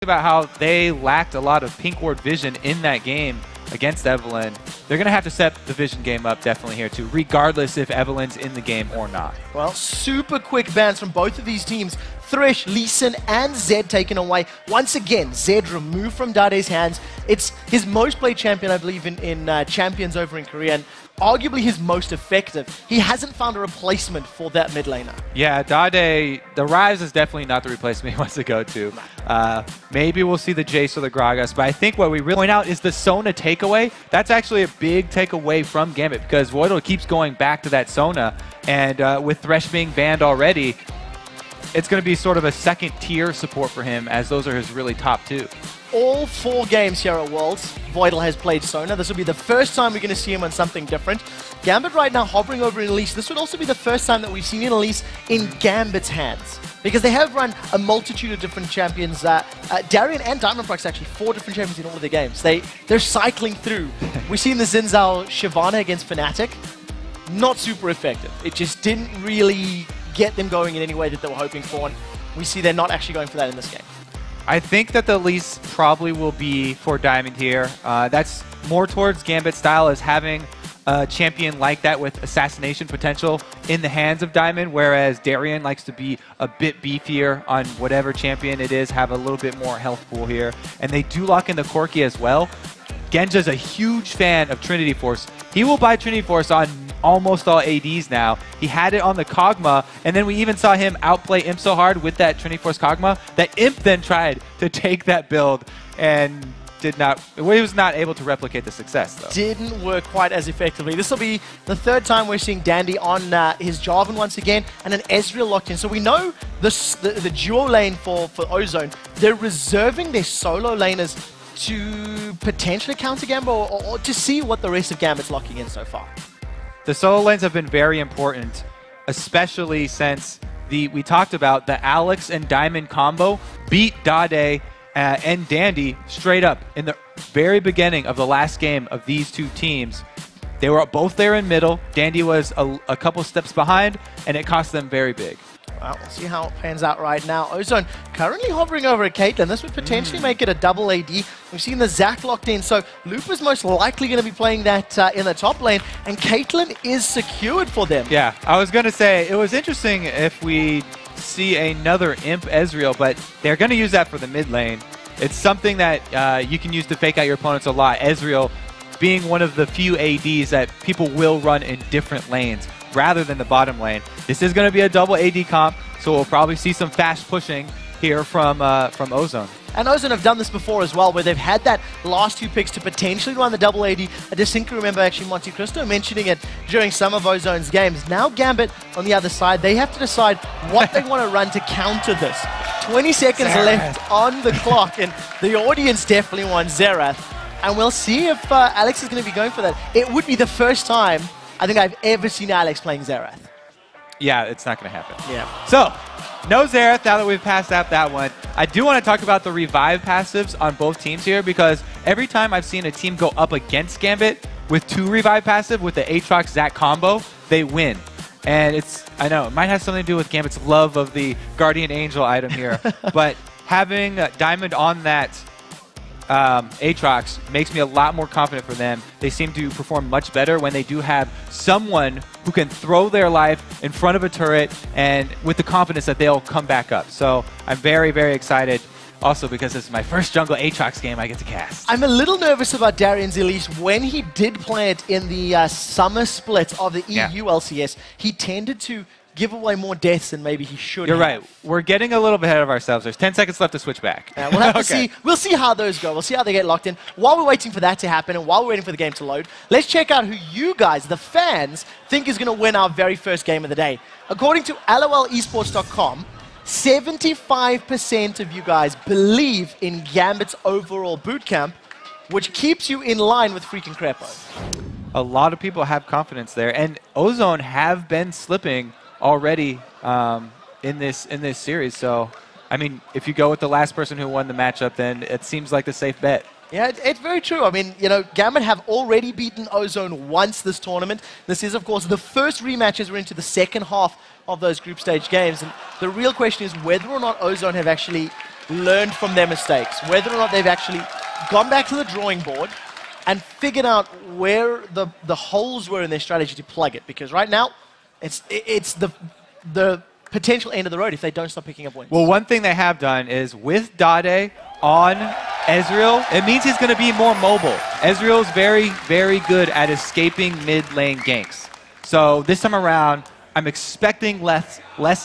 about how they lacked a lot of pink ward vision in that game against Evelyn. They're going to have to set the vision game up definitely here too, regardless if Evelyn's in the game or not. Well, super quick bans from both of these teams. Thresh, Lee Sin, and Zed taken away. Once again, Zed removed from Dade's hands. It's his most played champion, I believe, in Champions over in Korea, and arguably his most effective. He hasn't found a replacement for that mid laner. Yeah, Dade, the Rise is definitely not the replacement he wants to go to. Maybe we'll see the Jace or the Gragas, but I think what we really point out is the Sona takeaway. That's actually a big takeaway from Gambit because Voidal keeps going back to that Sona, and with Thresh being banned already, it's going to be sort of a second-tier support for him, as those are his really top two. All 4 games here at Worlds, Voidal has played Sona. This will be the first time we're going to see him on something different. Gambit right now hovering over in Elise. This would also be the first time that we've seen Elise in Gambit's hands, because they have run a multitude of different champions. Darien and Diamondprox actually 4 different champions in all of their games. They're cycling through. We've seen the Zinzao Shyvana against Fnatic. Not super effective. It just didn't really get them going in any way that they were hoping for, and we see they're not actually going for that in this game. I think that the least probably will be for Diamond here. That's more towards Gambit style, as having a champion like that with assassination potential in the hands of Diamond, whereas Darien likes to be a bit beefier on whatever champion it is, have a little bit more health pool here. And they do lock in the Corki as well. Genja's a huge fan of Trinity Force. He will buy Trinity Force on almost all ADs now. He had it on the Kog'Maw, and then we even saw him outplay Imp so hard with that Trinity Force Kog'Maw that Imp then tried to take that build and did not. He was not able to replicate the success, though. Didn't work quite as effectively. This will be the 3rd time we're seeing Dandy on his Jarvan once again, and an Ezreal locked in. So we know the duo lane for Ozone, they're reserving their solo laners to potentially counter Gambit or to see what the rest of Gambit's locking in so far. The solo lanes have been very important, especially since we talked about the Alex and Diamond combo beat Dade and Dandy straight up in the very beginning of the last game of these two teams. They were both there in middle. Dandy was a couple steps behind, and it cost them very big. Well, we'll see how it pans out right now. Ozone currently hovering over at Caitlyn. This would potentially make it a double AD. We've seen the Zac locked in, so Lupa's most likely going to be playing that in the top lane, and Caitlyn is secured for them. Yeah, I was going to say, it was interesting if we see another Imp Ezreal, but they're going to use that for the mid lane. It's something that you can use to fake out your opponents a lot. Ezreal being one of the few ADs that people will run in different lanes rather than the bottom lane. This is going to be a double AD comp, so we'll probably see some fast pushing here from Ozone. And Ozone have done this before as well, where they've had that last 2 picks to potentially run the double AD. I distinctly remember actually Monte Cristo mentioning it during some of Ozone's games. Now Gambit on the other side, they have to decide what they want to run to counter this. 20 seconds left on the clock, and the audience definitely wants Xerath. And we'll see if Alex is going to be going for that. It would be the first time I think I've ever seen Alex playing Xerath. Yeah, it's not going to happen. Yeah. So, no Xerath now that we've passed out that one. I do want to talk about the revive passives on both teams here, because every time I've seen a team go up against Gambit with 2 revive passive with the Aatrox Zac combo, they win. And I know, it might have something to do with Gambit's love of the Guardian Angel item here, but having Diamond on that Aatrox makes me a lot more confident for them. They seem to perform much better when they do have someone who can throw their life in front of a turret and with the confidence that they'll come back up. So I'm very, very excited. Also because this is my first jungle Aatrox game I get to cast. I'm a little nervous about Darien's Elise. When he did play it in the summer split of the EU LCS, he tended to give away more deaths than maybe he should You're have. right. We're getting a little bit ahead of ourselves. There's 10 seconds left to switch back. We'll have to see. We'll see how those go. We'll see how they get locked in. While we're waiting for that to happen and while we're waiting for the game to load, let's check out who you guys, the fans, think is going to win our very first game of the day. According to LOLesports.com, 75% of you guys believe in Gambit's overall bootcamp, which keeps you in line with freaking Crepo. A lot of people have confidence there, and Ozone have been slipping already in this series. So, I mean, if you go with the last person who won the matchup, then it seems like the safe bet. Yeah, it's very true. I mean, you know, Gambit have already beaten Ozone once this tournament. This is, of course, the first rematch as we're into the second half of those group stage games. And the real question is whether or not Ozone have actually learned from their mistakes, whether or not they've actually gone back to the drawing board and figured out where the holes were in their strategy to plug it. Because right now, it's the potential end of the road if they don't start picking up wins. Well, one thing they have done is with Dade on Ezreal, it means he's going to be more mobile. Ezreal's very, very good at escaping mid-lane ganks. So this time around, I'm expecting less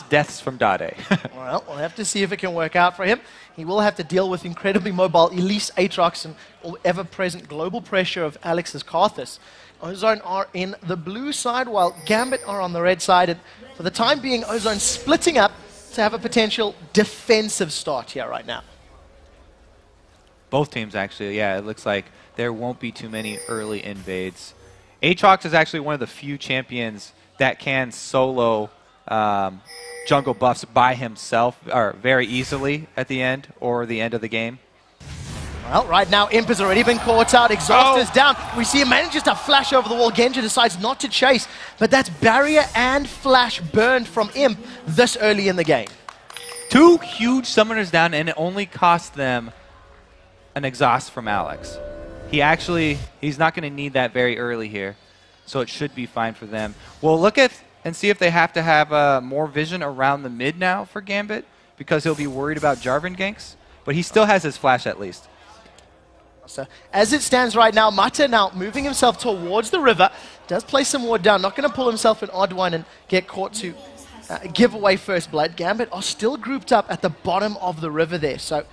deaths from Dade. Well, we'll have to see if it can work out for him. He will have to deal with incredibly mobile Elise Aatrox and ever-present global pressure of Alex's Karthus. Ozone are in the blue side, while Gambit are on the red side. And for the time being, Ozone splitting up to have a potential defensive start here right now. Both teams, actually, yeah, it looks like there won't be too many early invades. Aatrox is actually one of the few champions that can solo jungle buffs by himself, or very easily at the end, or the end of the game. Well, right now, Imp has already been caught out. Exhaust is down. We see him manages to flash over the wall. Genji decides not to chase, but that's barrier and flash burned from Imp this early in the game. 2 huge summoners down, and it only cost them an exhaust from Alex. He's not going to need that very early here, so it should be fine for them. We'll look at and see if they have to have more vision around the mid now for Gambit, because he'll be worried about Jarvan ganks, but he still has his flash at least. So as it stands right now, Mata now moving himself towards the river, does place some ward down, not going to pull himself an odd one and get caught to give away first blood. Gambit are still grouped up at the bottom of the river there, so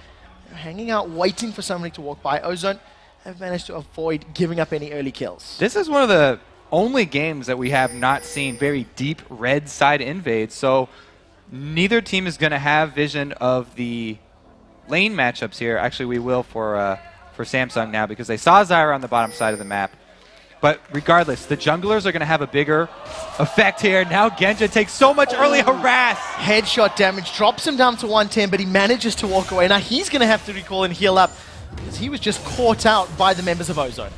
hanging out, waiting for somebody to walk by. Ozone have managed to avoid giving up any early kills. This is one of the only games that we have not seen very deep red side invades, so neither team is going to have vision of the lane matchups here. Actually, we will for Samsung now, because they saw Zyra on the bottom side of the map. But regardless, the junglers are going to have a bigger effect here. Now Genja takes so much early harass. Headshot damage drops him down to 110, but he manages to walk away. Now he's going to have to recall and heal up, because he was just caught out by the members of Ozone.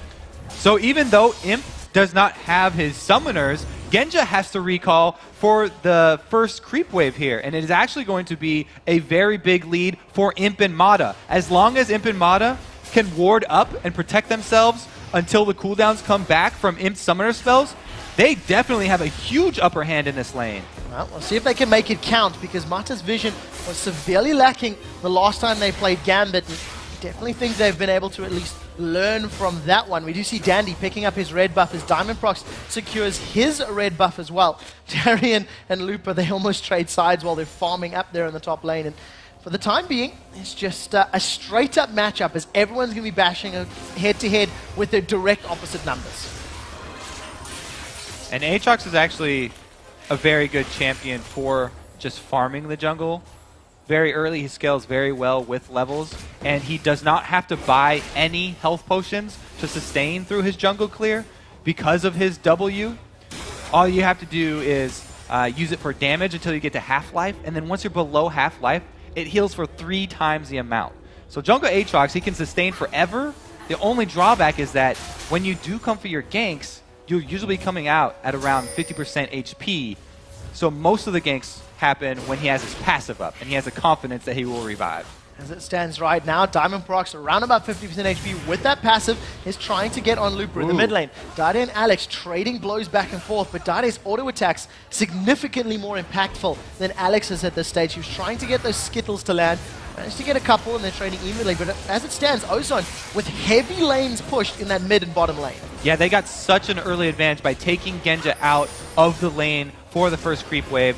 So even though Imp does not have his summoners, Genja has to recall for the first creep wave here, and it is actually going to be a very big lead for Imp and Mata. As long as Imp and Mata can ward up and protect themselves until the cooldowns come back from Imp's summoner spells, they definitely have a huge upper hand in this lane. Well, we'll see if they can make it count, because Mata's vision was severely lacking the last time they played Gambit. And definitely think they've been able to at least learn from that one. We do see Dandy picking up his red buff as Diamond Prox secures his red buff as well. Darian and Lupa, they almost trade sides while they're farming up there in the top lane. And for the time being, it's just a straight-up matchup, as everyone's going to be bashing head-to-head with their direct opposite numbers. And Aatrox is actually a very good champion for just farming the jungle. Very early, he scales very well with levels, and he does not have to buy any health potions to sustain through his jungle clear because of his W. All you have to do is use it for damage until you get to half-life, and then once you're below half-life, it heals for 3 times the amount. So jungle Aatrox, he can sustain forever. The only drawback is that when you do come for your ganks, you're usually coming out at around 50% HP. So most of the ganks happen when he has his passive up, and he has the confidence that he will revive. As it stands right now, Diamond Prox around about 50% HP with that passive is trying to get on Looper in the mid lane. Dade and Alex trading blows back and forth, but Dade's auto attacks significantly more impactful than Alex's at this stage. He was trying to get those Skittles to land, managed to get a couple, and they're trading evenly. But as it stands, Ozone with heavy lanes pushed in that mid and bottom lane. Yeah, they got such an early advantage by taking Genja out of the lane for the first creep wave.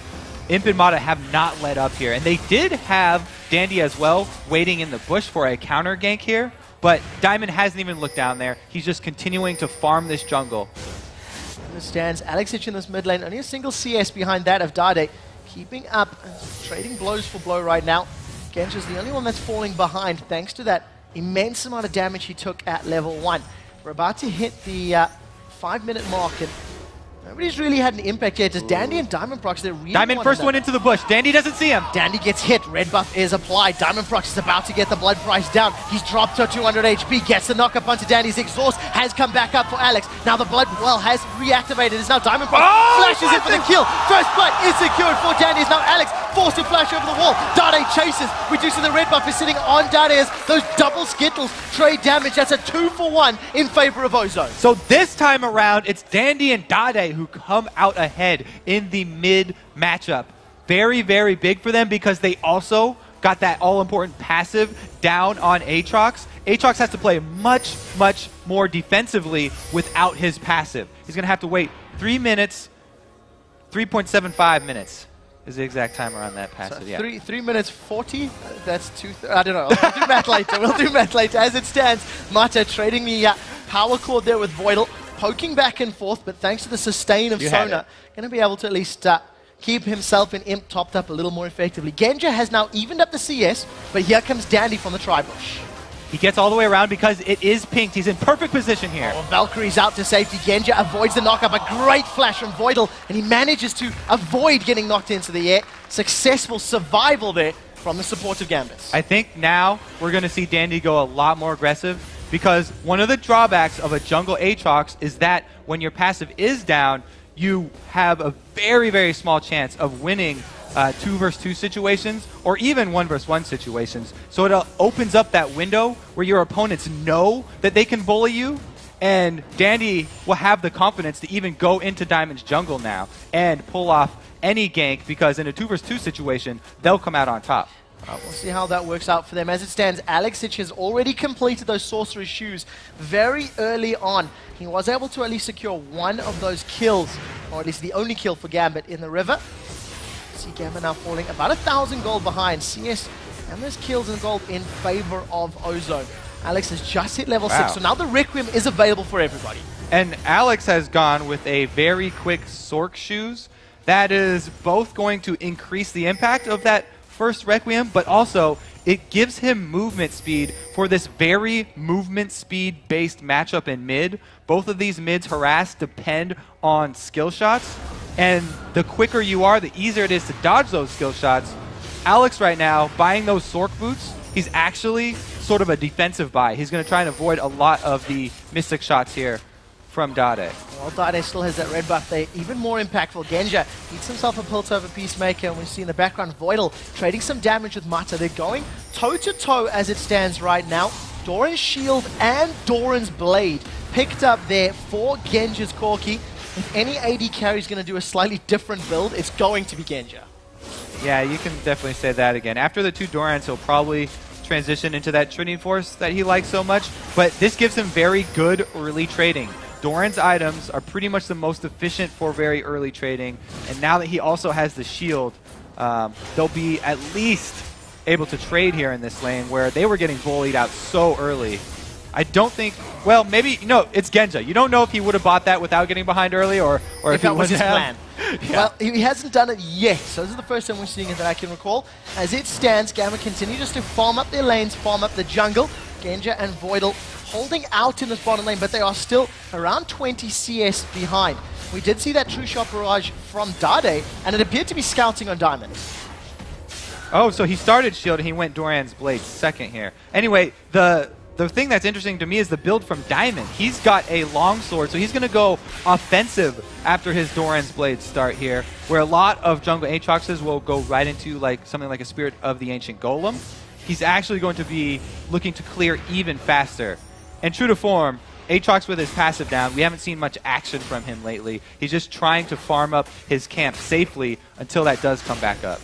Imp and Mata have not let up here, and they did have Dandy as well waiting in the bush for a counter gank here, but Diamond hasn't even looked down there. He's just continuing to farm this jungle. As it stands, Alex in this mid lane, only a single CS behind that of Dade, keeping up, trading blows for blow right now. Genja's the only one that's falling behind thanks to that immense amount of damage he took at level 1. We're about to hit the 5-minute mark, and nobody's really had an impact yet. Just Dandy and Diamond Prox, they're really Diamond first one into the bush. Dandy doesn't see him. Dandy gets hit. Red buff is applied. Diamond Prox is about to get the blood price down. He's dropped to 200 HP. Gets the knock up onto Dandy's exhaust. Has come back up for Alex. Now the blood well has reactivated. It's now Diamond Prox flashes in for the kill. First blood is secured for Dandy. It's now Alex forced to flash over the wall. Dade chases, reducing the red buff is sitting on Dade as those double skittles trade damage. That's a 2-for-1 in favor of Ozone. So this time around, it's Dandy and Dade who come out ahead in the mid matchup. Very, very big for them because they also got that all-important passive down on Aatrox. Aatrox has to play much, much more defensively without his passive. He's going to have to wait 3 minutes, 3.75 minutes is the exact timer on that passive. So yeah. 3 minutes 40? That's I don't know. We'll do math later. We'll do math later. As it stands, Mata trading the power cord there with Voidal, poking back and forth, but thanks to the sustain of Sona, going to be able to at least keep himself and Imp topped up a little more effectively. Genja has now evened up the CS, but here comes Dandy from the Tribush. He gets all the way around because it is pinked. He's in perfect position here. Oh, Valkyrie's out to safety. Genja avoids the knockup. A great flash from Voidal, and he manages to avoid getting knocked into the air. Successful survival there from the supportive Gambits. I think now we're going to see Dandy go a lot more aggressive because one of the drawbacks of a jungle Aatrox is that when your passive is down, you have a very, very small chance of winning 2 versus 2 situations or even 1 versus 1 situations. So it opens up that window where your opponents know that they can bully you, and Dandy will have the confidence to even go into Diamond's jungle now and pull off any gank because in a 2 versus 2 situation, they'll come out on top. We'll see how that works out for them. As it stands, Alexich has already completed those Sorcerer's Shoes very early on. He was able to at least secure one of those kills, or at least the only kill for Gambit in the river. See Gambit now falling about 1,000 gold behind. CS and there's kills and gold in favor of Ozone. Alex has just hit level 6, so now the Requiem is available for everybody. And Alex has gone with a very quick Sorc Shoes. That is both going to increase the impact of that first Requiem, but also it gives him movement speed for this very movement speed based matchup in mid. Both of these mids harass depend on skill shots, and the quicker you are, the easier it is to dodge those skill shots. Alex right now, buying those Sorc boots, he's actually sort of a defensive buy. He's going to try and avoid a lot of the Mystic shots here from Dade. Well, Dade still has that red buff there, even more impactful. Genja eats himself a Piltover Peacemaker, and we see in the background Voidal trading some damage with Mata. They're going toe-to-toe as it stands right now. Doran's shield and Doran's blade picked up there for Genja's Corki. If any AD carry is going to do a slightly different build, it's going to be Genja. Yeah, you can definitely say that again. After the 2 Dorans, he'll probably transition into that Trading Force that he likes so much, but this gives him very good early trading. Doran's items are pretty much the most efficient for very early trading, and now that he also has the shield, they'll be at least able to trade here in this lane where they were getting bullied out so early. I don't think, well, maybe, no, it's Genja. You don't know if he would have bought that without getting behind early or if that was his plan. Yeah. Well, he hasn't done it yet, so this is the first time we're seeing it that I can recall. As it stands, Gamma continue just to farm up their lanes, farm up the jungle. Genja and Voidal holding out in this bottom lane, but they are still around 20 CS behind. We did see that true shot barrage from Dade, and it appeared to be scouting on Diamond. Oh, so he started shield and he went Doran's blade second here. Anyway, the thing that's interesting to me is the build from Diamond. He's got a longsword, so he's going to go offensive after his Doran's blade start here, where a lot of jungle Aatroxes will go right into like something like a Spirit of the Ancient Golem. He's actually going to be looking to clear even faster. And true to form, Aatrox with his passive down, we haven't seen much action from him lately. He's just trying to farm up his camp safely until that does come back up.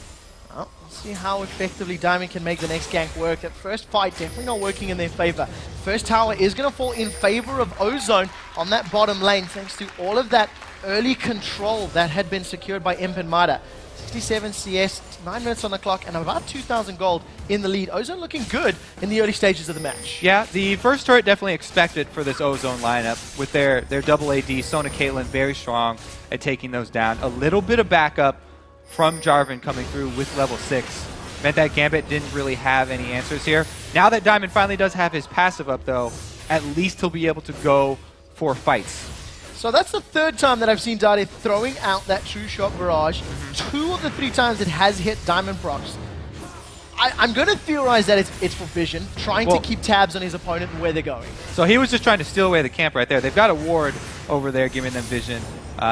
Well, we'll see how effectively Diamond can make the next gank work. That first fight definitely not working in their favor. First tower is going to fall in favor of Ozone on that bottom lane, thanks to all of that early control that had been secured by Imp and Mada. 67 CS, 9 minutes on the clock, and about 2,000 gold in the lead. Ozone looking good in the early stages of the match. Yeah, the first turret definitely expected for this Ozone lineup with their double AD. Sona Caitlyn very strong at taking those down. A little bit of backup from Jarvan coming through with level 6 meant that Gambit didn't really have any answers here. Now that Diamond finally does have his passive up, though, at least he'll be able to go for fights. So that's the third time that I've seen Dade throwing out that true shot barrage. 2 of the 3 times it has hit Diamond procs. I'm going to theorize that it's for vision, trying to keep tabs on his opponent and where they're going. So he was just trying to steal away the camp right there. They've got a ward over there giving them vision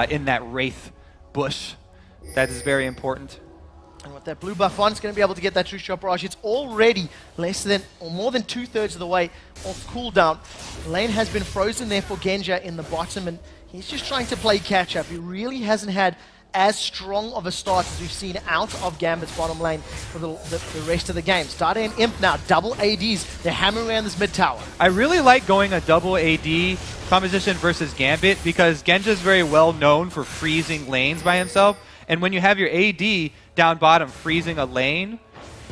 in that Wraith bush. That is very important. And with that blue buff on, it's going to be able to get that true shot barrage. It's already less than, or more than 2/3 of the way off cooldown. Lane has been frozen there for Genja in the bottom, and he's just trying to play catch up. He really hasn't had as strong of a start as we've seen out of Gambit's bottom lane for the rest of the games. Dada and Imp now, double ADs. They're hammering around this mid tower. I really like going a double AD composition versus Gambit because Genja's very well known for freezing lanes by himself. And when you have your AD down bottom freezing a lane,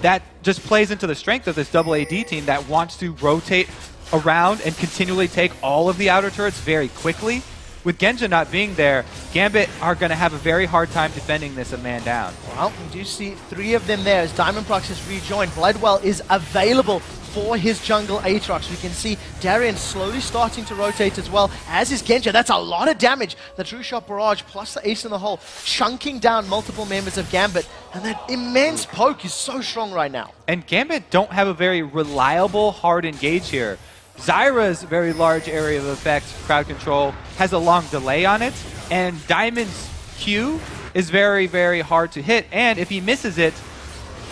that just plays into the strength of this double AD team that wants to rotate around and continually take all of the outer turrets very quickly. With Genja not being there, Gambit are going to have a very hard time defending this a man down. Well, we do see 3 of them there as Diamond Prox has rejoined. Bloodwell is available for his jungle Aatrox. We can see Darien slowly starting to rotate as well, as is Genja. That's a lot of damage. The True Shot Barrage plus the Ace in the Hole, chunking down multiple members of Gambit. And that immense poke is so strong right now. And Gambit don't have a very reliable hard engage here. Zyra's very large area of effect, crowd control, has a long delay on it, and Diamond's Q is very, very hard to hit, and if he misses it,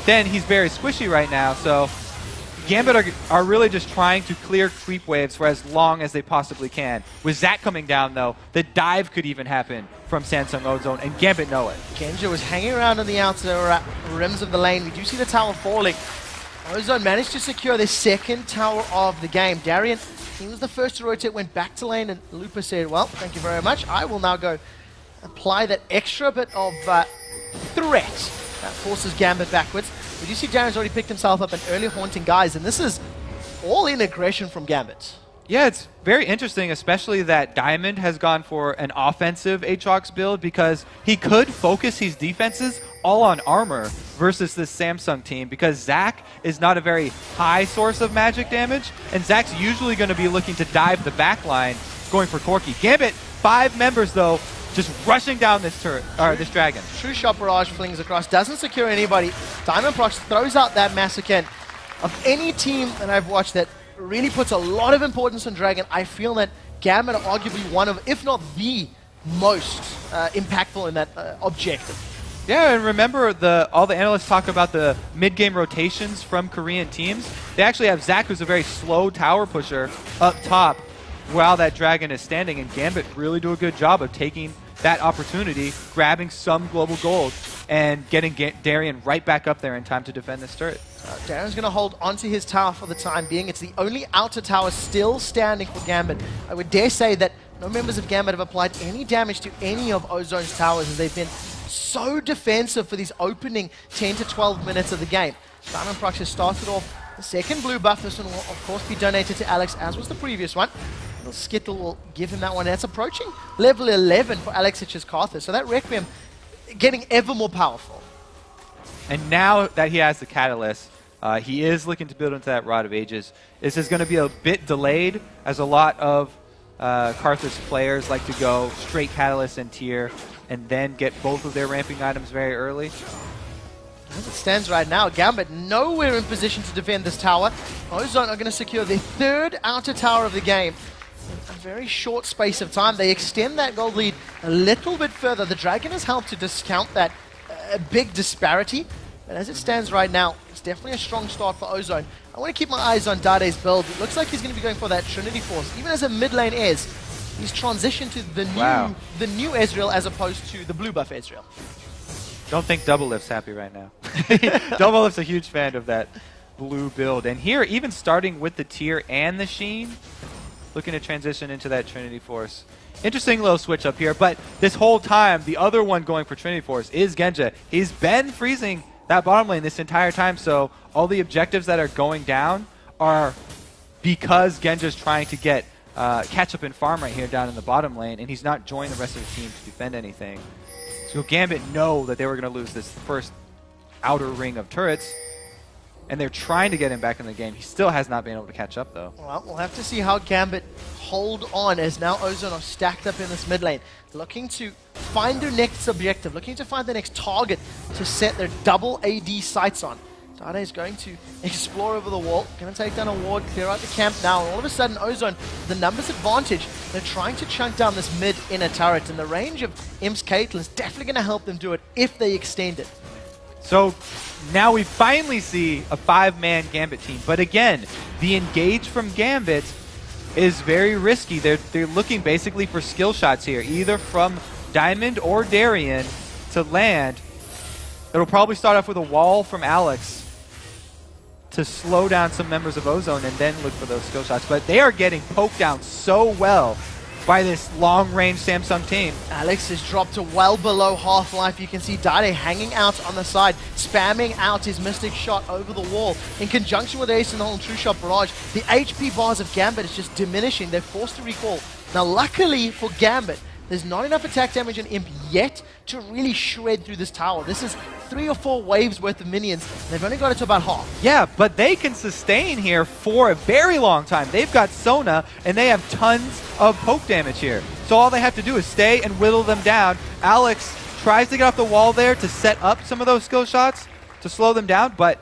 then he's very squishy right now, so Gambit are really just trying to clear creep waves for as long as they possibly can. With Zac coming down, though, the dive could even happen from Samsung Ozone, and Gambit know it. Genja was hanging around on the outer rims of the lane. We do see the tower falling. Ozone managed to secure the second tower of the game. Darien, he was the first to rotate, went back to lane, and Lupa said, well, thank you very much. I will now go apply that extra bit of threat that forces Gambit backwards. We do see Darien's already picked himself up an early haunting guys, and this is all in aggression from Gambit. Yeah, it's very interesting, especially that Diamond has gone for an offensive Aatrox build because he could focus his defenses all on armor versus this Samsung team because Zac is not a very high source of magic damage, and Zac's usually going to be looking to dive the backline, going for Corki. Gambit, 5 members though, just rushing down this turret, or this dragon. True Shot Barrage flings across, doesn't secure anybody. Diamond Prox throws out that Massacre. Of any team that I've watched that really puts a lot of importance on Dragon, I feel that Gambit are arguably one of, if not the most impactful in that objective. Yeah, and remember, all the analysts talk about the mid-game rotations from Korean teams. They actually have Zac, who's a very slow tower pusher, up top while that dragon is standing, and Gambit really do a good job of taking that opportunity, grabbing some global gold, and getting Darien right back up there in time to defend this turret. Darien's going to hold onto his tower for the time being. It's the only outer tower still standing for Gambit. I would dare say that no members of Gambit have applied any damage to any of Ozone's towers as they've been so defensive for these opening 10 to 12 minutes of the game. Diamond Prox has started off the second blue buff. This one will, of course, be donated to Alex, as was the previous one. Little Skittle will give him that one. That's approaching level 11 for Alexich's Carthus. So that Requiem getting ever more powerful. And now that he has the Catalyst, he is looking to build into that Rod of Ages. This is going to be a bit delayed, as a lot of Carthus players like to go straight Catalyst and tier, and then get both of their ramping items very early. As it stands right now, Gambit nowhere in position to defend this tower. Ozone are going to secure their 3rd outer tower of the game in a very short space of time. They extend that gold lead a little bit further. The Dragon has helped to discount that big disparity. But as it stands right now, it's definitely a strong start for Ozone. I want to keep my eyes on Dade's build. It looks like he's going to be going for that Trinity Force. Even as a mid lane Ez, he's transitioned to the new Ezreal as opposed to the blue buff Ezreal. Don't think Double Lift's happy right now. Double Lift's a huge fan of that blue build. And here, even starting with the tier and the Sheen, looking to transition into that Trinity Force. Interesting little switch up here, but this whole time, the other one going for Trinity Force is Genja. He's been freezing that bottom lane this entire time, so all the objectives that are going down are because Genja's trying to get catch up and farm right here down in the bottom lane, and he's not joining the rest of the team to defend anything. So Gambit know that they were going to lose this first outer ring of turrets, and they're trying to get him back in the game. He still has not been able to catch up, though. Well, we'll have to see how Gambit hold on, as now Ozone are stacked up in this mid lane, looking to find their next objective, looking to find the next target to set their double AD sights on. Dade is going to explore over the wall, going to take down a ward, clear out the camp now, and all of a sudden Ozone, the numbers advantage, they're trying to chunk down this mid inner turret, and the range of Imp's Caitlyn is definitely going to help them do it if they extend it. So now we finally see a 5-man Gambit team. But again, the engage from Gambit is very risky. They're looking basically for skill shots here, either from Diamond or Darien to land. It'll probably start off with a wall from Alex to slow down some members of Ozone and then look for those skill shots. But they are getting poked down so well by this long-range Samsung team. Alex is dropped to well below half-life. You can see Dade hanging out on the side, spamming out his Mystic Shot over the wall. In conjunction with Ace and the whole True Shot barrage, the HP bars of Gambit is just diminishing. They're forced to recall. Now, luckily for Gambit, there's not enough attack damage on Imp yet to really shred through this tower. This is 3 or 4 waves worth of minions. They've only got it to about half. Yeah, but they can sustain here for a very long time. They've got Sona, and they have tons of poke damage here. So all they have to do is stay and whittle them down. Alex tries to get off the wall there to set up some of those skill shots to slow them down, but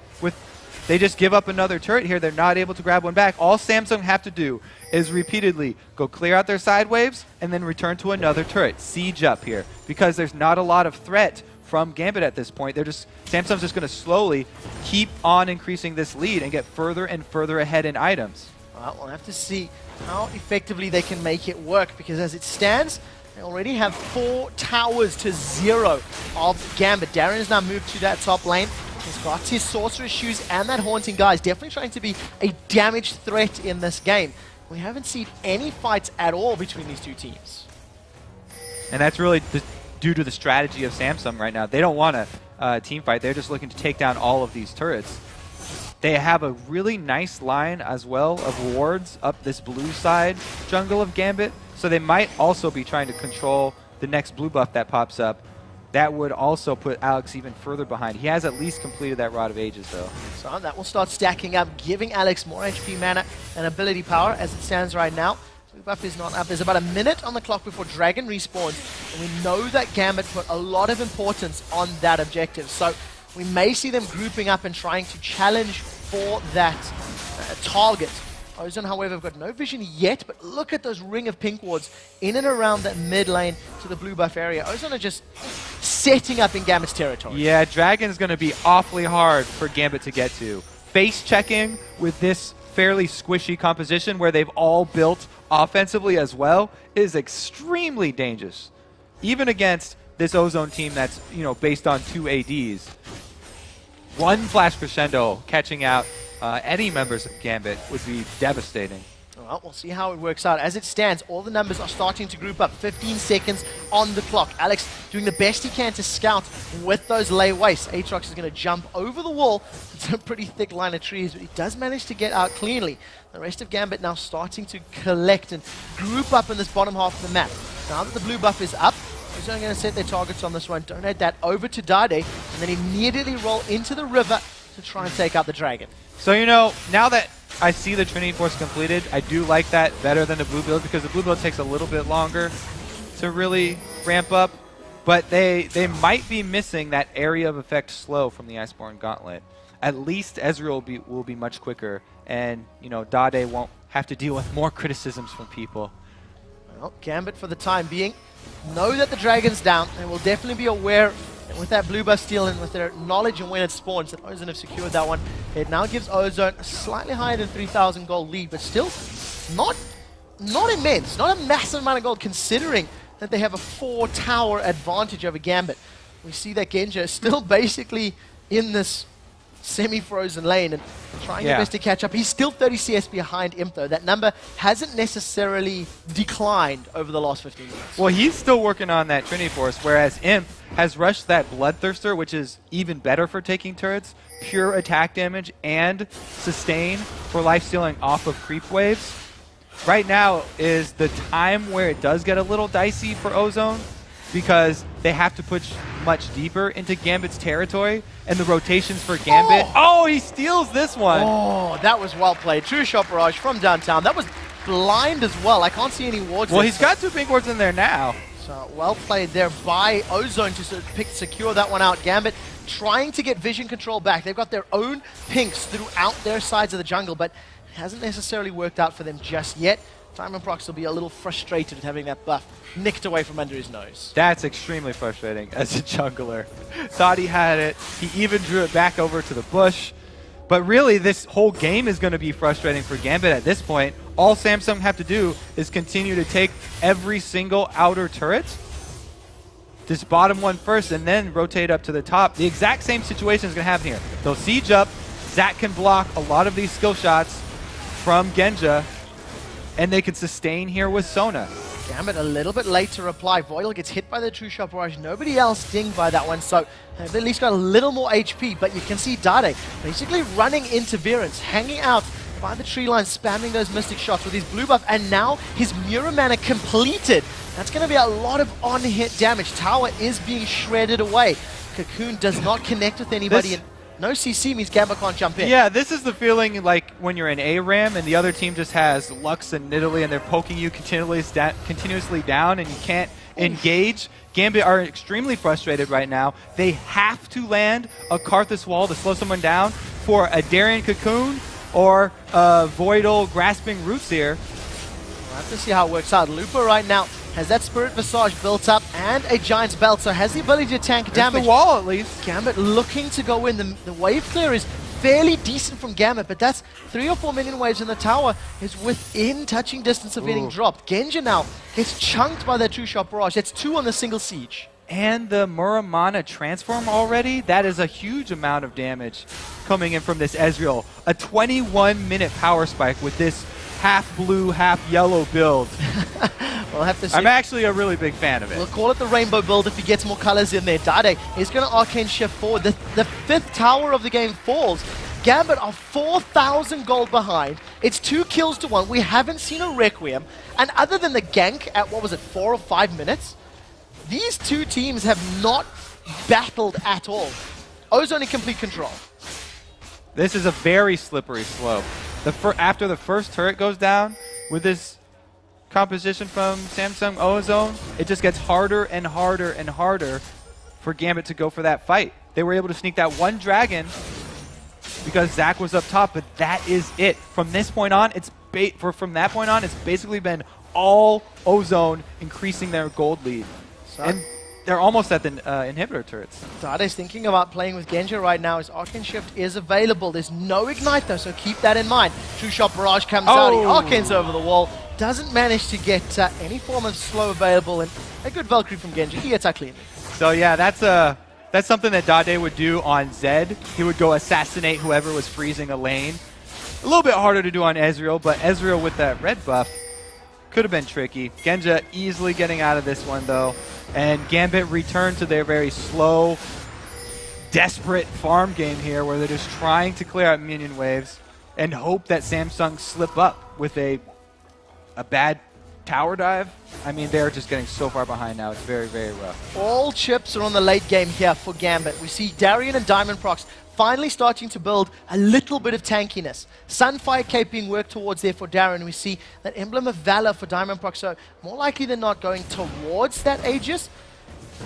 they just give up another turret here. They're not able to grab one back. All Samsung have to do is repeatedly go clear out their side waves and then return to another turret. Siege up here because there's not a lot of threat from Gambit at this point. Samsung's just going to slowly keep on increasing this lead and get further and further ahead in items. Well, we'll have to see how effectively they can make it work, because as it stands, they already have 4 towers to 0 of Gambit. Darren has now moved to that top lane. He's got his Sorcerer's Shoes and that Haunting Guise, definitely trying to be a damage threat in this game. We haven't seen any fights at all between these two teams. And that's really due to the strategy of Samsung right now. They don't want a team fight. They're just looking to take down all of these turrets. They have a really nice line as well of wards up this blue side jungle of Gambit. So they might also be trying to control the next blue buff that pops up. That would also put Alex even further behind. He has at least completed that Rod of Ages, though. So that will start stacking up, giving Alex more HP mana and ability power as it stands right now. Blue buff is not up. There's about a minute on the clock before Dragon respawns. And we know that Gambit put a lot of importance on that objective. So we may see them grouping up and trying to challenge for that target. Ozone, however, have got no vision yet, but look at those ring of pink wards in and around that mid lane to the blue buff area. Ozone are just setting up in Gambit's territory. Yeah, Dragon's going to be awfully hard for Gambit to get to. Face checking with this fairly squishy composition where they've all built offensively as well is extremely dangerous. Even against this Ozone team that's, based on 2 ADs. One Flash Crescendo catching out any members of Gambit would be devastating. Well, we'll see how it works out. As it stands, all the numbers are starting to group up. 15 seconds on the clock. Alex doing the best he can to scout with those lay wastes. Aatrox is going to jump over the wall. It's a pretty thick line of trees, but he does manage to get out cleanly. The rest of Gambit now starting to collect and group up in this bottom half of the map. Now that the blue buff is up, they're only going to set their targets on this one. Donate that over to Dade, and then immediately roll into the river to try and take out the Dragon. So, now that I see the Trinity Force completed, I do like that better than the blue build, because the blue build takes a little bit longer to really ramp up. But they might be missing that area of effect slow from the Iceborne Gauntlet. At least Ezreal will be much quicker, and Dade won't have to deal with more criticisms from people. Well, Gambit for the time being know that the Dragon's down, and will definitely be aware that with that blue buff steal and with their knowledge and when it spawns, that Ozone have secured that one. It now gives Ozone a slightly higher than 3,000 gold lead, but still not immense, not a massive amount of gold considering that they have a 4-tower advantage over Gambit. We see that Genja is still basically in this semi-frozen lane and trying his best to catch up. He's still 30 CS behind Imp, though. That number hasn't necessarily declined over the last 15 minutes. Well, he's still working on that Trinity Force, whereas Imp has rushed that Bloodthirster, which is even better for taking turrets, pure attack damage, and sustain for lifestealing off of creep waves. Right now is the time where it does get a little dicey for Ozone, because they have to push much deeper into Gambit's territory, and the rotations for Gambit... Oh, he steals this one! Oh, that was well played. True shot barrage from downtown. That was blind as well. I can't see any wards. Well, he's got 2 pink wards in there now. So, well played there by Ozone to secure that one out. Gambit trying to get vision control back. They've got their own pinks throughout their sides of the jungle, but it hasn't necessarily worked out for them just yet. Diamondprox will be a little frustrated at having that buff nicked away from under his nose. That's extremely frustrating as a jungler. Thought he had it. He even drew it back over to the bush. But really, this whole game is going to be frustrating for Gambit at this point. All Samsung have to do is continue to take every single outer turret, this bottom one first, and then rotate up to the top. The exact same situation is going to happen here. They'll siege up. Zach can block a lot of these skill shots from Genja, and they can sustain here with Sona. Gambit a little bit late to reply. Voidal gets hit by the True Shot Barrage. Nobody else dinged by that one, so they've at least got a little more HP. But you can see Dade basically running interference, hanging out by the tree line, spamming those Mystic shots with his blue buff, and now his Mura Mana completed. That's going to be a lot of on-hit damage. Tower is being shredded away. Cocoon does not connect with anybody, and no CC means Gambit can't jump in. Yeah, this is the feeling like when you're in ARAM and the other team just has Lux and Nidalee and they're poking you continuously down and you can't engage. Gambit are extremely frustrated right now. They have to land a Karthus wall to slow someone down for a Darien Cocoon or a Voidal grasping Roots here. We'll have to see how it works out. Lupa right now has that Spirit Visage built up and a Giant's Belt, so has the ability to tank damage. The wall at least. Gambit looking to go in. The wave clear is fairly decent from Gambit, but that's 3 or 4 minion waves, and the tower is within touching distance of getting dropped. Genja now gets chunked by that True Shot Barrage. That's 2 on the single siege. And the Muramana transform already? That is a huge amount of damage coming in from this Ezreal. A 21-minute power spike with this half blue, half yellow build. We'll have to see. I'm actually a really big fan of it. We'll call it the rainbow build if he gets more colors in there. Dade is going to Arcane Shift forward. The 5th tower of the game falls. Gambit are 4,000 gold behind. It's 2 kills to 1. We haven't seen a Requiem. And other than the gank at, 4 or 5 minutes, these two teams have not battled at all. Ozone in complete control. This is a very slippery slope. After the first turret goes down with this composition from Samsung Ozone, it just gets harder and harder and harder for Gambit to go for that fight. They were able to sneak that one dragon because Zach was up top, but that is it. From this point on, from that point on, it's basically been all Ozone increasing their gold lead. And they're almost at the inhibitor turrets. Dade's thinking about playing with Genja right now. His Arcane Shift is available. There's no Ignite though, so keep that in mind. True Shot Barrage comes out. He Arcanes over the wall. Doesn't manage to get any form of slow available, and a good Valkyrie from Genja. He gets out cleanly. So yeah, that's something that Dade would do on Zed. He would go assassinate whoever was freezing a lane. A little bit harder to do on Ezreal, but Ezreal with that red buff could have been tricky. Genja easily getting out of this one though. And Gambit returned to their very slow, desperate farm game here where they're just trying to clear out minion waves and hope that Samsung slip up with a bad tower dive. I mean, they're just getting so far behind now. It's very, very rough. All chips are on the late game here for Gambit. We see Darien and Diamondprox finally starting to build a little bit of tankiness. Sunfire Cape being worked towards there for Darien. We see that Emblem of Valor for Diamondprox. So more likely than not going towards that Aegis.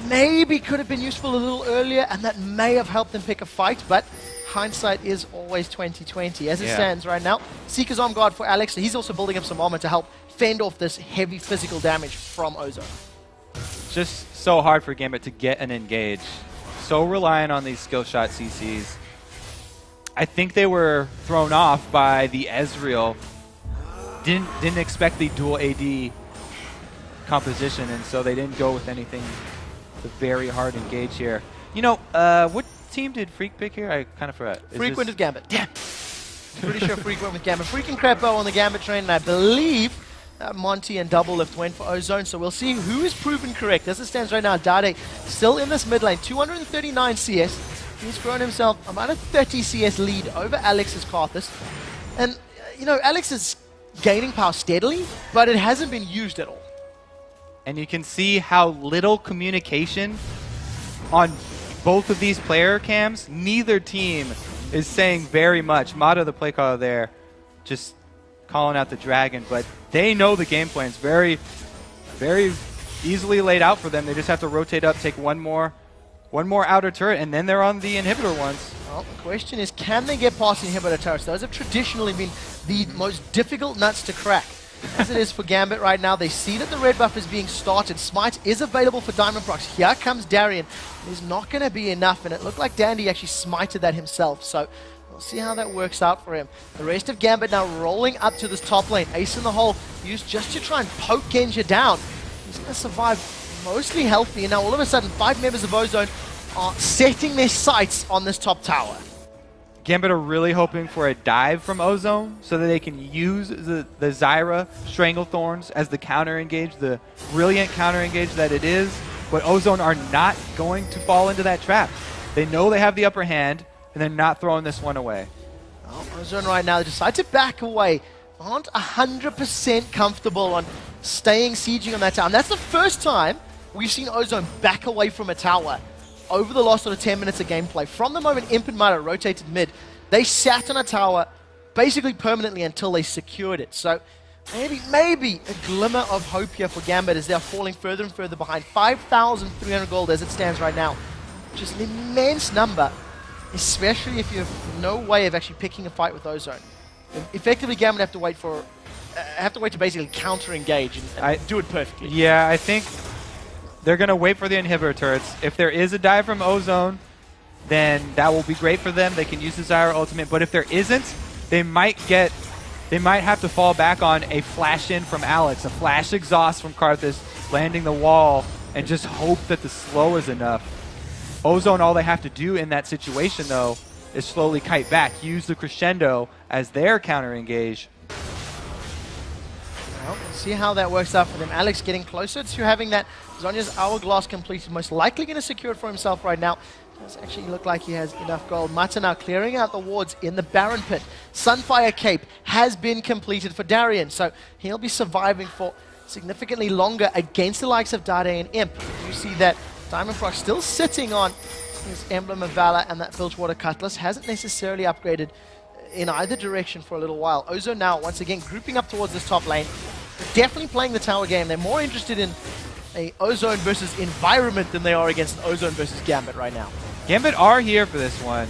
Maybe could have been useful a little earlier, and that may have helped them pick a fight, but hindsight is always 20/20. As it stands right now, Seeker's on guard for Alex. He's also building up some armor to help fend off this heavy physical damage from Ozone. Just so hard for Gambit to get an engage. So reliant on these skill shot CCs. I think they were thrown off by the Ezreal. Didn't expect the dual AD composition, and so they didn't go with anything. The very hard engage here. You know, what team did Freak pick here? I kind of forgot. Freak went with Gambit. Yeah. Pretty sure Freak went with Gambit. Freak and Crabbo on the Gambit train, and I believe Monty and Doublelift went for Ozone, so we'll see who is proven correct. As it stands right now, Dade still in this mid lane, 239 CS. He's grown himself about a 30 CS lead over Alex's Karthus. And, you know, Alex is gaining power steadily, but it hasn't been used at all. And you can see how little communication on both of these player cams. Neither team is saying very much. Mata, the play caller there, just calling out the dragon, but they know the game plan is very, very easily laid out for them. They just have to rotate up, take one more outer turret, and then they're on the inhibitor ones. Well, the question is, can they get past the inhibitor turrets? Those have traditionally been the most difficult nuts to crack. as it is for Gambit right now. They see that the red buff is being started. Smite is available for Diamond Procs. Here comes Darian. There's not going to be enough, and it looked like Dandy actually smited that himself. So we'll see how that works out for him. The rest of Gambit now rolling up to this top lane. Ace in the hole used just to try and poke Genja down. He's going to survive mostly healthy, and now all of a sudden 5 members of Ozone are setting their sights on this top tower. Gambit are really hoping for a dive from Ozone so that they can use the Zyra Stranglethorns as the counter engage, the brilliant counter engage that it is. But Ozone are not going to fall into that trap. They know they have the upper hand, and they're not throwing this one away. Well, Ozone right now decide to back away. Aren't 100% comfortable on staying sieging on that tower. And that's the first time we've seen Ozone back away from a tower over the last sort of 10 minutes of gameplay. From the moment Imp and Mara rotated mid, they sat on a tower basically permanently until they secured it. So maybe a glimmer of hope here for Gambit as they're falling further and further behind. 5,300 gold as it stands right now. Just an immense number, especially if you have no way of actually picking a fight with Ozone. Effectively, Gambit have to wait to basically counter-engage and do it perfectly. Yeah, I think they're going to wait for the inhibitor turrets. If there is a dive from Ozone, then that will be great for them. They can use the Zyra ultimate. But if there isn't, they might have to fall back on a flash in from Alex, a flash exhaust from Karthus, landing the wall, and just hope that the slow is enough. Ozone, all they have to do in that situation, though, is slowly kite back, use the crescendo as their counter engage. Well, we'll see how that works out for them. Alex getting closer to having that Zhonya's Hourglass completed. Most likely going to secure it for himself right now. Does actually look like he has enough gold. Mata now clearing out the wards in the Baron Pit. Sunfire Cape has been completed for Darian, so he'll be surviving for significantly longer against the likes of Dade and Imp. You see that Diamond Proc still sitting on his Emblem of Valor, and that Bilgewater Cutlass hasn't necessarily upgraded in either direction for a little while. Ozone now, once again, grouping up towards this top lane. They're definitely playing the tower game. They're more interested in a Ozone versus environment than they are against Ozone versus Gambit right now. Gambit are here for this one.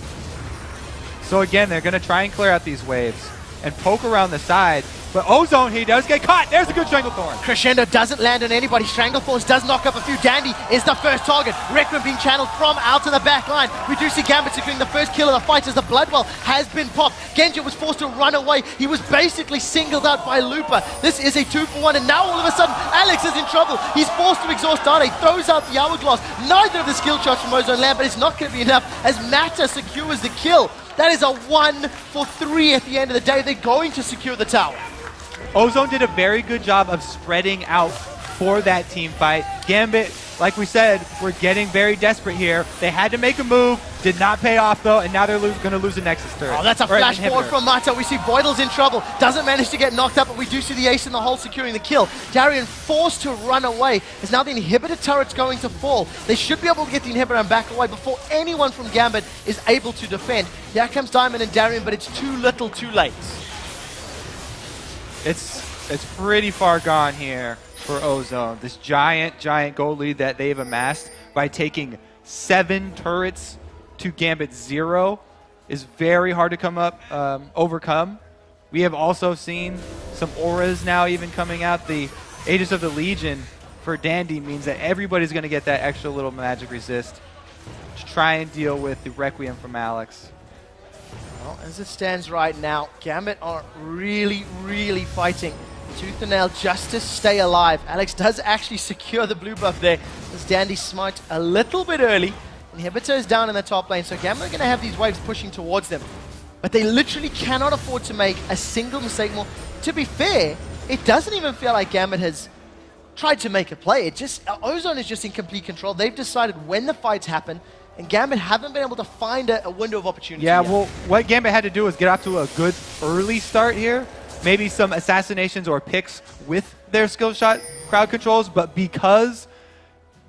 So again, they're going to try and clear out these waves and poke around the side. But Ozone, he does get caught. There's a good Stranglethorn. Crescendo doesn't land on anybody. Stranglethorns does knock up a few. Dandy is the first target. Requiem being channeled from out in the back line. We do see Gambit securing the first kill of the fight as the Bloodwell has been popped. Genja was forced to run away. He was basically singled out by Looper. This is a 2-for-1, and now all of a sudden, Alex is in trouble. He's forced to exhaust Dade, throws out the Hourglass. Neither of the skill shots from Ozone land, but it's not going to be enough as Mata secures the kill. That is a 1-for-3 at the end of the day. They're going to secure the tower. Ozone did a very good job of spreading out for that team fight. Gambit, like we said, were getting very desperate here. They had to make a move, did not pay off though, and now they're going to lose the Nexus turret. Oh, that's a flash forward from Mata. We see Boydle's in trouble. Doesn't manage to get knocked up, but we do see the ace in the hole securing the kill. Darian forced to run away. Is now the inhibitor turret's going to fall. They should be able to get the inhibitor and back away before anyone from Gambit is able to defend. Here comes Diamond and Darian, but it's too little too late. It's pretty far gone here for Ozone. This giant gold lead that they've amassed by taking 7 turrets to Gambit 0 is very hard to overcome. We have also seen some auras now even coming out. The Aegis of the Legion for Dandy means that everybody's going to get that extra little magic resist to try and deal with the Requiem from Alex. Well, as it stands right now, Gambit are really, really fighting tooth and nail just to stay alive. Alex does actually secure the blue buff there as Dandy smite a little bit early. Inhibitor is down in the top lane, so Gambit are going to have these waves pushing towards them. But they literally cannot afford to make a single mistake more. To be fair, it doesn't even feel like Gambit has tried to make a play. Ozone is just in complete control. They've decided when the fights happen, and Gambit haven't been able to find a window of opportunity Yeah, yet. well, what Gambit had to do was get off to a good early start here. Maybe some assassinations or picks with their skill shot crowd controls, but because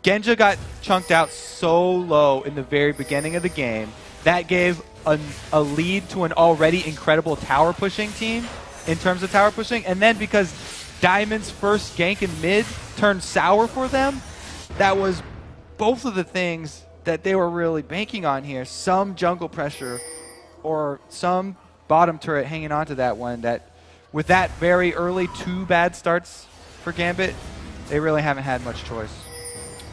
Genja got chunked out so low in the very beginning of the game, that gave a lead to an already incredible tower pushing team in terms of tower pushing. And then because Diamond's first gank in mid turned sour for them, that was both of the things that they were really banking on here. Some jungle pressure or some bottom turret hanging onto that one that with that very early 2 bad starts for Gambit, they really haven't had much choice.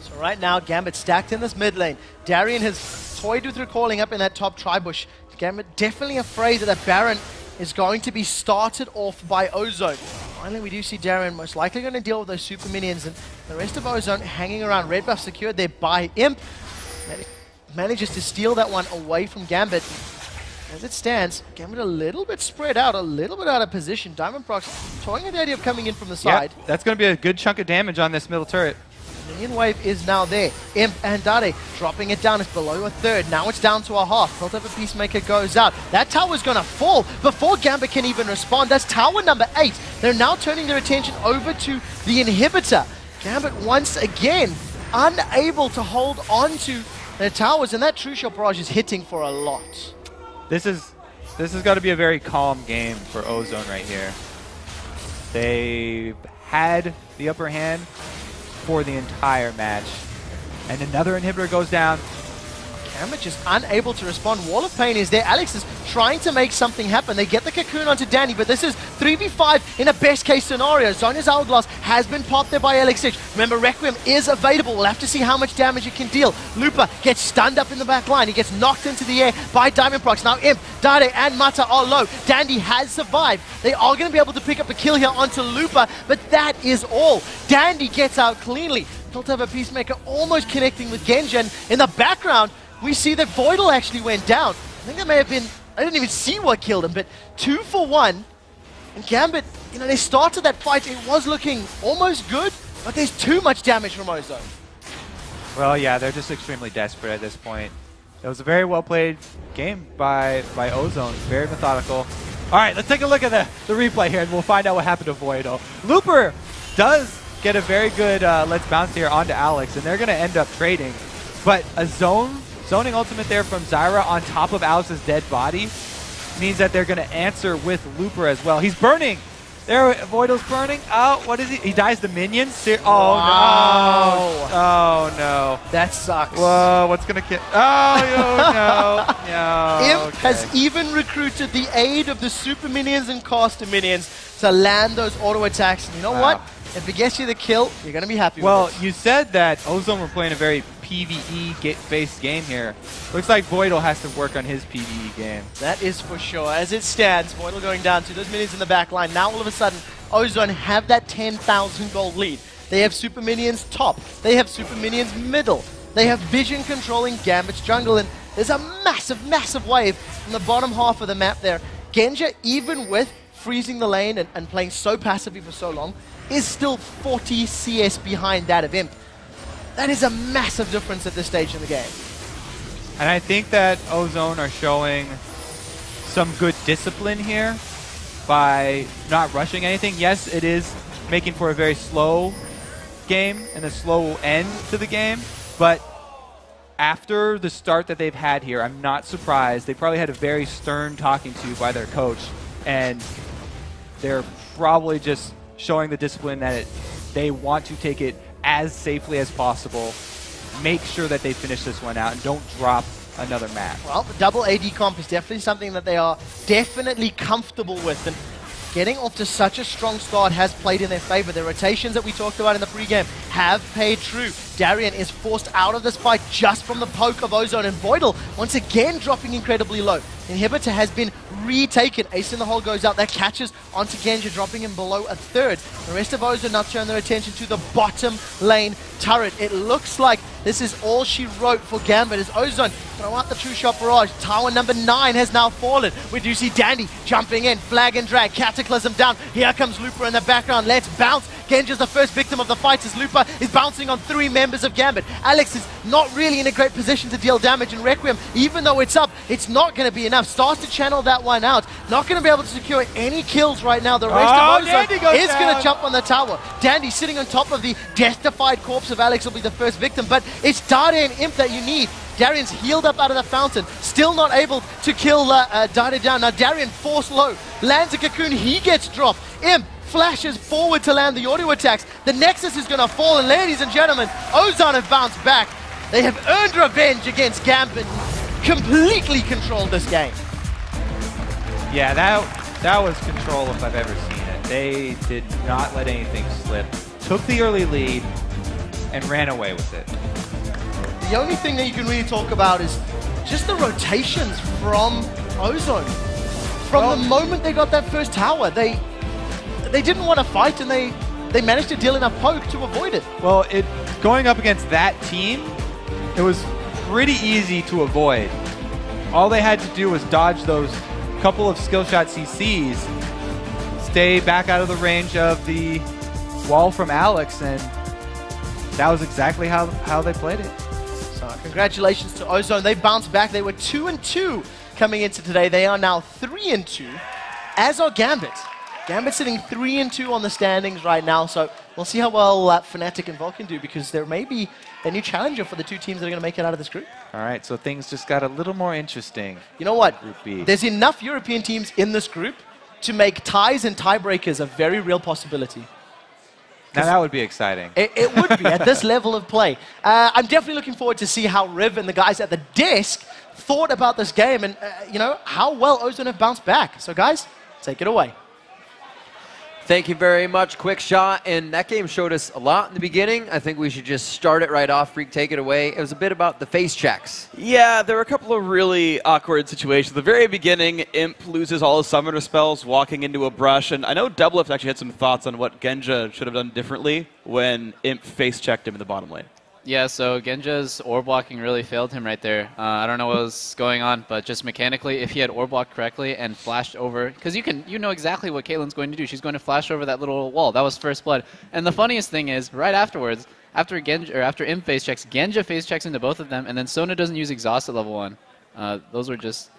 So right now, Gambit stacked in this mid lane. Darien has toyed with recalling up in that top tri-bush. Gambit definitely afraid that the Baron is going to be started off by Ozone. Finally, we do see Darien most likely going to deal with those super minions, and the rest of Ozone hanging around. Red buff secured there by Imp. Manages to steal that one away from Gambit. As it stands, Gambit a little bit spread out, a little bit out of position. Diamond Prox toying with the idea of coming in from the side. Yep, that's going to be a good chunk of damage on this middle turret. Minion wave is now there. Imp and Dade dropping it down. It's below a third. Now it's down to a half. Tilt over Peacemaker goes out. That tower's going to fall before Gambit can even respond. That's tower number 8. They're now turning their attention over to the inhibitor. Gambit once again unable to hold on to their towers, and that True Shot barrage is hitting for a lot. This has got to be a very calm game for Ozone right here. They've had the upper hand for the entire match. And another inhibitor goes down. Gambit just unable to respond. Wall of Pain is there. Alex is trying to make something happen. They get the cocoon onto Danny, but this is 3v5 in a best case scenario. Zonya's Hourglass has been popped there by LXH. Remember, Requiem is available. We'll have to see how much damage it can deal. Lupa gets stunned up in the back line. He gets knocked into the air by Diamond Prox. Now Imp, Dade, and Mata are low. Dandy has survived. They are going to be able to pick up a kill here onto Lupa, but that is all. Dandy gets out cleanly. Tilt over Peacemaker almost connecting with Genji. In the background, we see that Voidal actually went down. I think that may have been, I didn't even see what killed him, but 2 for 1. And Gambit, you know, they started that fight, it was looking almost good, but there's too much damage from Ozone. Well, yeah, they're just extremely desperate at this point. It was a very well-played game by Ozone, very methodical. All right, let's take a look at the replay here, and we'll find out what happened to Voidal. Looper does get a very good let's bounce here onto Alex, and they're going to end up trading. But a zoning ultimate there from Zyra on top of Alex's dead body means that they're going to answer with Looper as well. He's burning. There, Voidal's burning. Oh, what is he? He dies to minions? Oh, wow. no. Oh, no. That sucks. Whoa, what's going to kill? Oh, no. No. Imp has even recruited the aid of the super minions and caster minions to land those auto attacks. And you know what? If it gets you the kill, you're going to be happy with it. Well, you said that Ozone were playing a very PvE-based game here. Looks like Voidal has to work on his PvE game. That is for sure. As it stands, Voidal going down to those minions in the back line. Now all of a sudden, Ozone have that 10,000 gold lead. They have super minions top. They have super minions middle. They have vision controlling Gambit's jungle. And there's a massive, massive wave from the bottom half of the map there. Genji, even with freezing the lane and playing so passively for so long, is still 40 CS behind that of Imp. That is a massive difference at this stage in the game. And I think that Ozone are showing some good discipline here by not rushing anything. Yes, it is making for a very slow game and a slow end to the game, but after the start that they've had here, I'm not surprised. They probably had a very stern talking to by their coach, and they're probably just showing the discipline that they want to take it as safely as possible, make sure that they finish this one out and don't drop another match. Well, the double AD comp is definitely something that they are definitely comfortable with, and getting off to such a strong start has played in their favor. The rotations that we talked about in the pregame have paid true. Darien is forced out of this fight just from the poke of Ozone, and Voidal once again dropping incredibly low. Inhibitor has been retaken. Ace in the hole goes out. That catches onto Genji, dropping him below a third. The rest of Ozone now turn their attention to the bottom lane turret. It looks like this is all she wrote for Gambit as Ozone throw out the True Shot barrage. Tower number 9 has now fallen. We do see Dandy jumping in, flag and drag, Cataclysm down. Here comes Lupa in the background. Let's bounce. Genji's the first victim of the fight as Lupa is bouncing on 3 members of Gambit. Alex is not really in a great position to deal damage, and Requiem, even though it's up, it's not going to be enough. Starts to channel that one out. Not going to be able to secure any kills right now. The rest of Ozone is going to jump on the tower. Dandy sitting on top of the death-defied corpse of Alex will be the first victim, but it's Dade and Imp that you need. Darien's healed up out of the fountain, still not able to kill Dade down. Now Darien forced low, lands a cocoon, he gets dropped. Imp flashes forward to land the audio attacks. The Nexus is going to fall, and ladies and gentlemen, Ozone have bounced back. They have earned revenge against Gambit, completely controlled this game. Yeah, that was control if I've ever seen. They did not let anything slip. Took the early lead and ran away with it. The only thing that you can really talk about is just the rotations from Ozone. From the moment they got that first tower, they didn't want to fight, and they managed to deal enough poke to avoid it. Well, going up against that team, it was pretty easy to avoid. All they had to do was dodge those couple of skill shot CCs, stay back out of the range of the wall from Alex, and that was exactly how they played it. So congratulations to Ozone. They bounced back. They were 2-2 coming into today. They are now 3-2, as are Gambit. Gambit sitting 3-2 on the standings right now, so we'll see how well Fnatic and Vulcan do, because there may be a new challenger for the two teams that are going to make it out of this group. All right, so things just got a little more interesting. You know what? Group B. There's enough European teams in this group to make ties and tiebreakers a very real possibility. Now that would be exciting. It would be at this level of play. I'm definitely looking forward to see how Riv and the guys at the desk thought about this game, and you know, how well Ozone have bounced back. So guys, take it away. Thank you very much. Quick shot, and that game showed us a lot in the beginning. I think we should just start it right off. Freak, take it away. It was a bit about the face checks. Yeah, there were a couple of really awkward situations. At the very beginning, Imp loses all his summoner spells walking into a brush, and I know Doublelift actually had some thoughts on what Genja should have done differently when Imp face checked him in the bottom lane. Yeah, so Genja's orb blocking really failed him right there. I don't know what was going on, but just mechanically, if he had orb blocked correctly and flashed over, because you know exactly what Caitlyn's going to do. She's going to flash over that little wall. That was first blood. And the funniest thing is, right afterwards, after Imp face checks, Genja face checks into both of them, and then Sona doesn't use exhaust at level 1. Those were just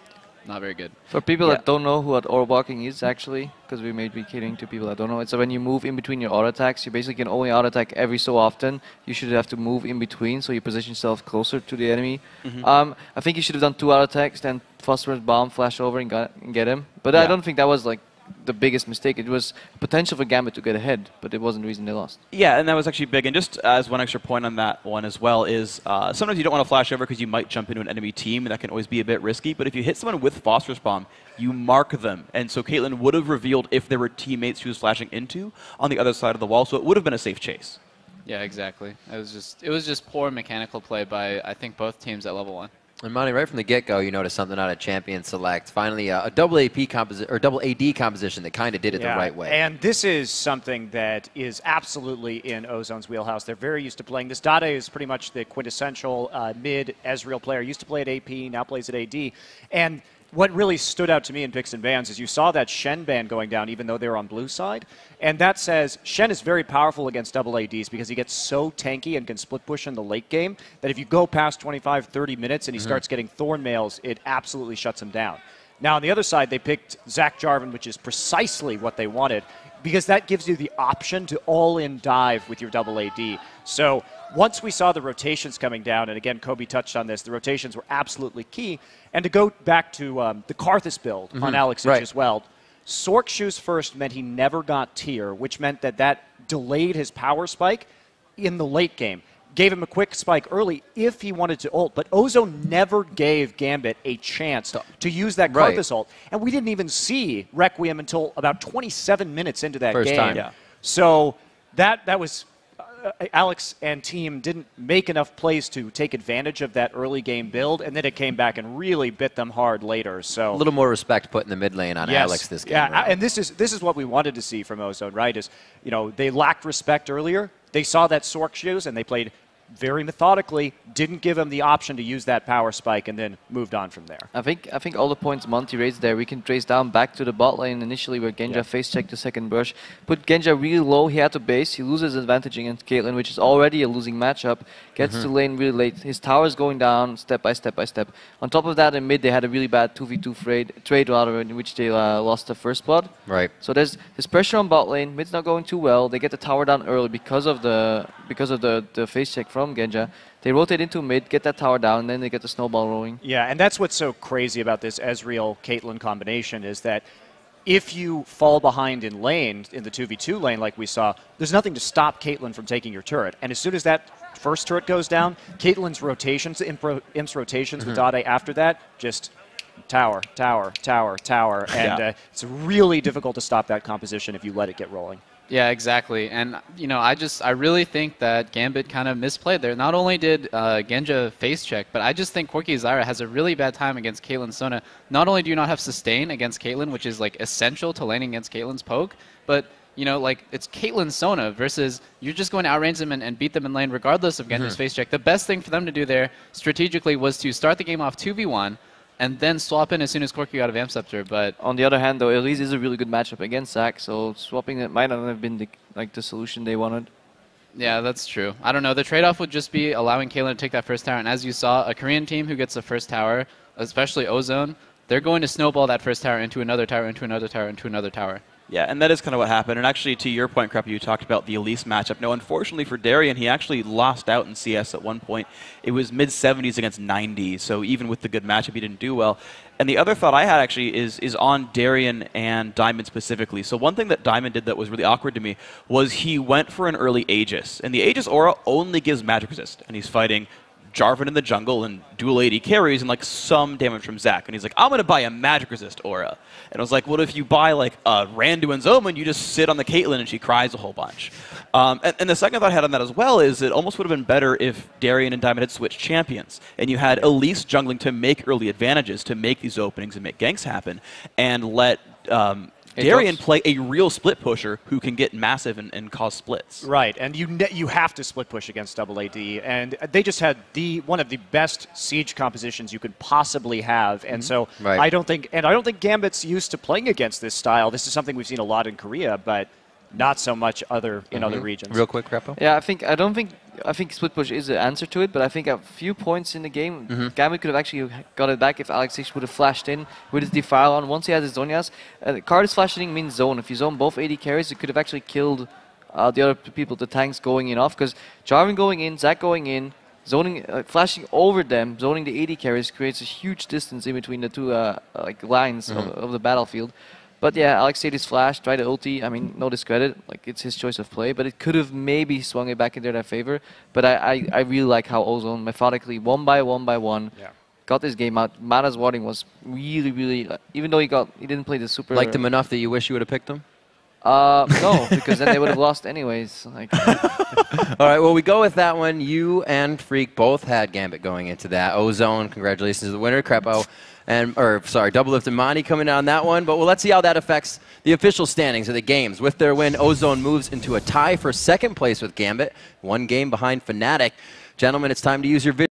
not very good. For people that don't know what orb blocking is, actually, because we may be kidding to people that don't know, it's when you move in between your auto attacks. You basically can only auto attack every so often. You should have to move in between, so you position yourself closer to the enemy. I think you should have done 2 auto attacks, then phosphorus bomb, flash over, and get him. But I don't think that was like the biggest mistake. It was potential for Gambit to get ahead, but it wasn't the reason they lost. Yeah, and that was actually big. And just as one extra point on that one as well is sometimes you don't want to flash over because you might jump into an enemy team, and that can always be a bit risky. But if you hit someone with Phosphorus Bomb, you mark them. And so Caitlyn would have revealed if there were teammates she was flashing into on the other side of the wall, so it would have been a safe chase. Yeah, exactly. It was just poor mechanical play by, I think, both teams at level 1. And Monty, right from the get-go, you noticed something out of Champion Select. Finally, a double AP composition or double AD composition that kind of did it the right way. And this is something that is absolutely in Ozone's wheelhouse. They're very used to playing this. Dade is pretty much the quintessential mid Ezreal player. Used to play at AP, now plays at AD. And what really stood out to me in picks and bans is you saw that Shen ban going down even though they were on blue side. And that says Shen is very powerful against double ADs because he gets so tanky and can split push in the late game that if you go past 25, 30 minutes and he starts getting Thorn Mails, it absolutely shuts him down. Now on the other side, they picked Zach Jarvan, which is precisely what they wanted, because that gives you the option to all-in dive with your double AD. So once we saw the rotations coming down, and again, Kobe touched on this, the rotations were absolutely key. And to go back to the Karthus build on Alex as well, Sork shoes first meant he never got tier, which meant that delayed his power spike in the late game. Gave him a quick spike early if he wanted to ult, but Ozone never gave Gambit a chance to use that Karthus ult. And we didn't even see Requiem until about 27 minutes into that game. Time. Yeah. So that was... Alex and team didn't make enough plays to take advantage of that early game build, and then it came back and really bit them hard later. So a little more respect put in the mid lane on Alex this game. Yeah, right? And this is what we wanted to see from Ozone, right? Is, you know, they lacked respect earlier. They saw that Sork shoes and they played very methodically, didn't give him the option to use that power spike, and then moved on from there. I think all the points Monty raised there, we can trace down back to the bot lane initially where Genja face checked the second brush. Put Genja really low, he had to base, he loses advantage against Caitlyn, which is already a losing matchup. Gets to lane really late, his tower's going down step by step by step. On top of that, in mid they had a really bad 2v2 trade rather, in which they lost the first blood. Right. So there's pressure on bot lane, mid's not going too well, they get the tower down early because of the face check from Genja. They rotate into mid, get that tower down, and then they get the snowball rolling. Yeah, and that's what's so crazy about this Ezreal-Caitlyn combination is that if you fall behind in lane, in the 2v2 lane like we saw, there's nothing to stop Caitlyn from taking your turret. And as soon as that first turret goes down, Caitlyn's rotations, Imp's rotations with Dade after that, just tower, tower, tower, tower, and it's really difficult to stop that composition if you let it get rolling. Yeah, exactly. And, you know, I really think that Gambit kind of misplayed there. Not only did Genja face check, but I just think Corki Zyra has a really bad time against Caitlyn Sona. Not only do you not have sustain against Caitlyn, which is, like, essential to laning against Caitlyn's poke, but, you know, like, it's Caitlyn Sona versus you're just going to outrange them and beat them in lane regardless of Genja's face check. The best thing for them to do there strategically was to start the game off 2v1, and then swap in as soon as Corki got a Vamp Scepter. But on the other hand, though, Elise is a really good matchup against Zac, so swapping it might not have been the solution they wanted. Yeah, that's true. I don't know. The trade-off would just be allowing Caitlyn to take that first tower. And as you saw, a Korean team who gets the first tower, especially Ozone, they're going to snowball that first tower into another tower, into another tower, into another tower. Yeah, and that is kind of what happened. And actually, to your point, Kreppy, you talked about the Elise matchup. No, unfortunately for Darian, he actually lost out in CS at one point. It was mid-70s against 90, so even with the good matchup, he didn't do well. And the other thought I had actually is on Darian and Diamond specifically. So one thing that Diamond did that was really awkward to me was he went for an early Aegis. And the Aegis aura only gives magic resist, and he's fighting Jarvan in the jungle and dual AD carries and like some damage from Zac. And he's like, I'm going to buy a magic resist aura. And I was like, what if you buy like a Randuin's Omen, you just sit on the Caitlyn and she cries a whole bunch. And the second thought I had on that as well is it almost would have been better if Darian and Diamond had switched champions. And you had Elise jungling to make early advantages, to make these openings and make ganks happen. And let Darian play a real split pusher who can get massive and cause splits. Right, and you have to split push against Double AD, and they just had one of the best siege compositions you could possibly have, and so I don't think Gambit's used to playing against this style. This is something we've seen a lot in Korea, but not so much in other regions. Real quick, Krepo? Yeah, I think split push is the answer to it, but I think a few points in the game, Gambit could have actually got it back if Alexis would have flashed in with his Defile on. Once he has his Zonias, Cardis flashing in means zone. If you zone both AD carries, it could have actually killed the other people, the tanks going in off, because Jarvan going in, Zac going in, zoning, flashing over them, zoning the AD carries creates a huge distance in between the two lines of the battlefield. But yeah, Alexis flashed, tried to ulti. I mean, no discredit. Like, it's his choice of play. But it could have maybe swung it back into their favor. But I really like how Ozone methodically, one by one, got this game out. Mata's warding was really, even though he didn't play the super. Liked him enough that you wish you would have picked him? No, because then they would have lost anyways. Like. All right, well, we go with that one. You and Freak both had Gambit going into that. Ozone, congratulations to the winner, Krepo. Double Lift and Monty coming on that one. But let's see how that affects the official standings of the games. With their win, Ozone moves into a tie for second place with Gambit, one game behind Fnatic. Gentlemen, it's time to use your video.